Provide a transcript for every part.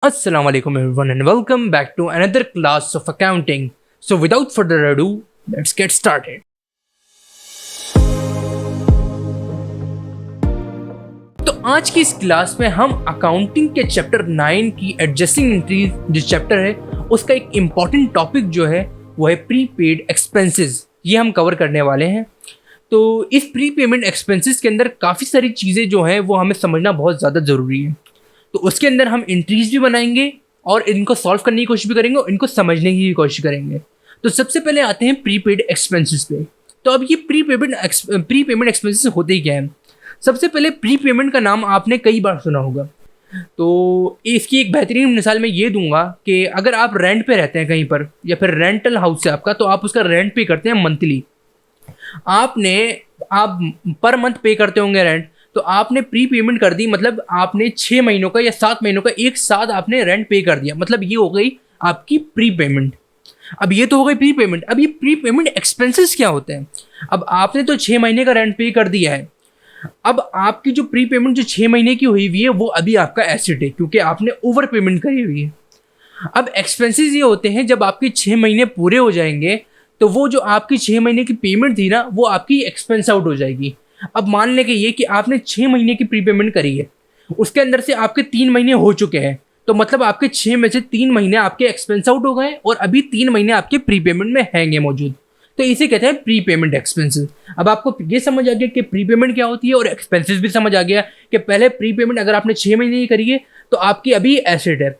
Assalamu alaikum everyone and welcome back to another class of accounting. So without further ado, let's get started. तो आज की इस class में हम accounting के चैप्टर 9 की एडजस्टिंग एंट्रीज जो चैप्टर है उसका एक इम्पॉर्टेंट टॉपिक जो है वो है प्रीपेड एक्सपेंसेस। ये हम कवर करने वाले हैं। तो इस प्रीपेमेंट एक्सपेंसेस के अंदर काफ़ी सारी चीज़ें जो हैं वो हमें समझना बहुत ज़्यादा ज़रूरी है। तो उसके अंदर हम एंट्रीज भी बनाएंगे और इनको सॉल्व करने की कोशिश भी करेंगे और इनको समझने की भी कोशिश करेंगे। तो सबसे पहले आते हैं प्रीपेड एक्सपेंसेस पे। तो अब ये प्रीपेमेंट एक्सपेंसेस होते ही क्या है? सबसे पहले प्रीपेमेंट का नाम आपने कई बार सुना होगा। तो इसकी एक बेहतरीन मिसाल मैं ये दूंगा कि अगर आप रेंट पे रहते हैं कहीं पर या फिर रेंटल हाउस है आपका, तो आप उसका रेंट पे करते हैं मंथली। आप पर मंथ पे करते होंगे रेंट, तो आपने प्री पेमेंट कर दी, मतलब आपने 6 महीनों का या 7 महीनों का एक साथ आपने रेंट पे कर दिया, मतलब ये हो गई आपकी प्री पेमेंट। अब ये तो हो गई प्री पेमेंट। अब ये प्री पेमेंट एक्सपेंसेस क्या होते हैं? अब आपने तो 6 महीने का रेंट पे कर दिया है। अब आपकी जो प्री पेमेंट जो 6 महीने की हुई हुई है वो अभी आपका एसेट है, क्योंकि आपने ओवर पेमेंट करी हुई है। अब एक्सपेंसेस ये होते हैं जब आपके 6 महीने पूरे हो जाएंगे तो वो जो आपकी 6 महीने की पेमेंट थी ना, वो आपकी एक्सपेंस आउट हो जाएगी। अब मान लें कि ये कि आपने 6 महीने की प्रीपेमेंट करी है, उसके अंदर से आपके 3 महीने हो चुके हैं, तो मतलब आपके 6 में से 3 महीने आपके एक्सपेंस आउट हो गए और अभी 3 महीने आपके प्रीपेमेंट में हैंगे मौजूद। तो इसे कहते हैं प्रीपेमेंट एक्सपेंसेस। अब आपको ये समझ आ गया कि प्रीपेमेंट क्या होती है और एक्सपेंसेस भी समझ आ गया कि पहले प्रीपेमेंट अगर आपने 6 महीने की करी है तो आपकी अभी एसेट है,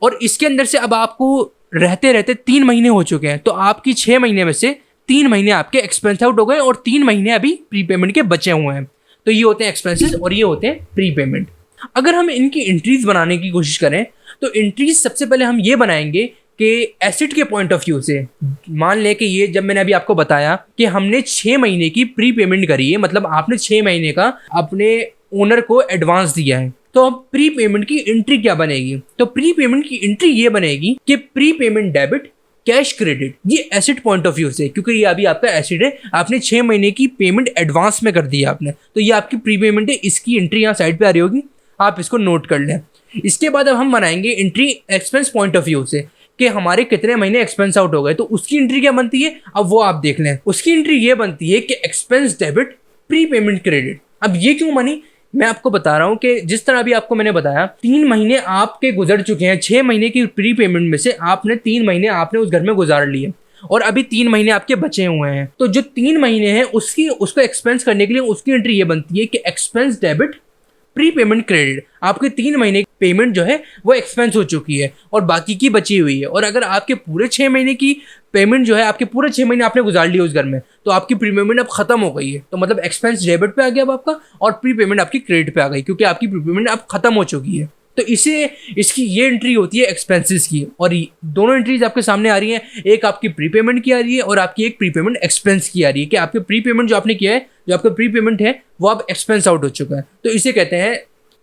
और इसके अंदर से अब आपको रहते रहते 3 महीने हो चुके हैं, तो आपकी 6 महीने में से 3 महीने आपके एक्सपेंस आउट हो गए और 3 महीने अभी प्रीपेमेंट के बचे हुए हैं। तो ये होते हैं एक्सपेंसेस और ये होते हैं प्रीपेमेंट। अगर हम इनकी एंट्रीज बनाने की कोशिश करें तो एंट्रीज सबसे पहले हम ये बनाएंगे कि एसेट के पॉइंट ऑफ व्यू से। मान लें कि ये जब मैंने अभी आपको बताया कि हमने 6 महीने की प्री पेमेंट करी है, मतलब आपने 6 महीने का अपने ओनर को एडवांस दिया है, तो अब प्री पेमेंट की एंट्री क्या बनेगी? तो प्री पेमेंट की एंट्री ये बनेगी कि pre payment debit cash credit. ये एसेट पॉइंट ऑफ व्यू से, क्योंकि ये अभी आपका एसेट है, आपने 6 महीने की पेमेंट एडवांस में कर दी है आपने, तो ये आपकी प्री पेमेंट है। इसकी एंट्री यहाँ साइड पे आ रही होगी, आप इसको नोट कर लें। इसके बाद अब हम बनाएंगे entry expense point of view से कि हमारे कितने महीने एक्सपेंस आउट हो गए, तो उसकी एंट्री क्या बनती है अब वो आप देख लें। उसकी एंट्री ये बनती है कि expense debit pre payment credit. अब ये क्यों बनी, मैं आपको बता रहा हूं कि जिस तरह अभी आपको मैंने बताया 3 महीने आपके गुजर चुके हैं, 6 महीने की प्री पेमेंट में से आपने 3 महीने आपने उस घर में गुजार लिए और अभी 3 महीने आपके बचे हुए हैं। तो जो 3 महीने हैं उसको एक्सपेंस करने के लिए उसकी एंट्री ये बनती है कि expense debit pre payment credit. आपके 3 महीने की पेमेंट जो है वो एक्सपेंस हो चुकी है और बाकी की बची हुई है। और अगर आपके पूरे 6 महीने की पेमेंट जो है, आपके पूरे 6 महीने आपने गुजार लिए उस घर में, तो आपकी प्री पेमेंट अब खत्म हो गई है। तो मतलब एक्सपेंस डेबिट पे आ गया अब आपका और प्री पेमेंट आपकी क्रेडिट पे आ गई, क्योंकि आपकी प्री पेमेंट अब खत्म हो चुकी है। तो इसकी ये एंट्री होती है एक्सपेंसेस की, और दोनों एंट्रीज आपके सामने आ रही हैं। एक आपकी प्री पेमेंट की आ रही है और आपकी एक प्री पेमेंट एक्सपेंस की आ रही है कि आपके प्री पेमेंट जो आपने किया है, जो आपका प्री पेमेंट है वो अब एक्सपेंस आउट हो चुका है। तो इसे कहते हैं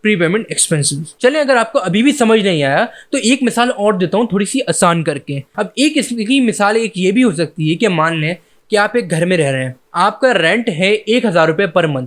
प्री पेमेंट एक्सपेंसेस। चलें, अगर आपको अभी भी समझ नहीं आया तो एक मिसाल और देता हूँ थोड़ी सी आसान करके। अब एक इसकी मिसाल एक ये भी हो सकती है कि मान लें कि आप एक घर में रह रहे हैं, आपका रेंट है 1,000 रुपये पर मंथ,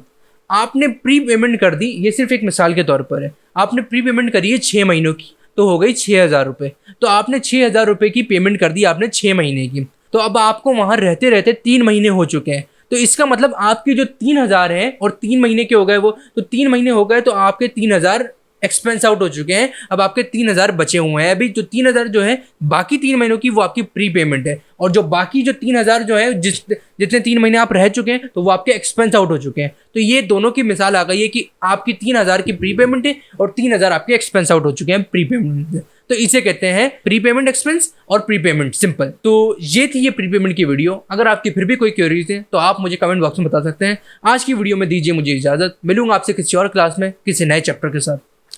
आपने प्री पेमेंट कर दी। ये सिर्फ एक मिसाल के तौर पर है। आपने प्री पेमेंट करी है 6 महीनों की, तो हो गई 6,000 रुपये। तो आपने 6,000 रुपये की पेमेंट कर दी आपने 6 महीने की, तो अब आपको वहाँ रहते रहते 3 महीने हो चुके हैं। तो इसका मतलब आपके जो 3,000 हैं और 3 महीने के हो गए वो, तो 3 महीने हो गए तो आपके 3,000 एक्सपेंस आउट हो चुके हैं। अब आपके 3,000 बचे हुए हैं। अभी जो 3,000 जो है बाकी 3 महीनों की वो आपकी प्री पेमेंट है, और जो बाकी जो 3,000 जो है जितने 3 महीने आप रह चुके हैं तो वो आपके एक्सपेंस आउट हो चुके हैं। तो ये दोनों की मिसाल आ गई है कि आपकी 3,000 की प्री पेमेंट है और 3,000 आपके एक्सपेंस आउट हो चुके हैं प्री पेमेंट से। तो इसे कहते हैं प्री पेमेंट एक्सपेंस और प्री पेमेंट सिंपल। तो ये थी ये प्री पेमेंट की वीडियो। अगर आपकी फिर भी कोई क्वेरीज है तो आप मुझे कमेंट बॉक्स में बता सकते हैं। आज की वीडियो में दीजिए मुझे इजाजत, मिलूंगा आपसे किसी और क्लास में किसी नए चैप्टर के साथ।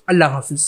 अल्लाह हाफिज़।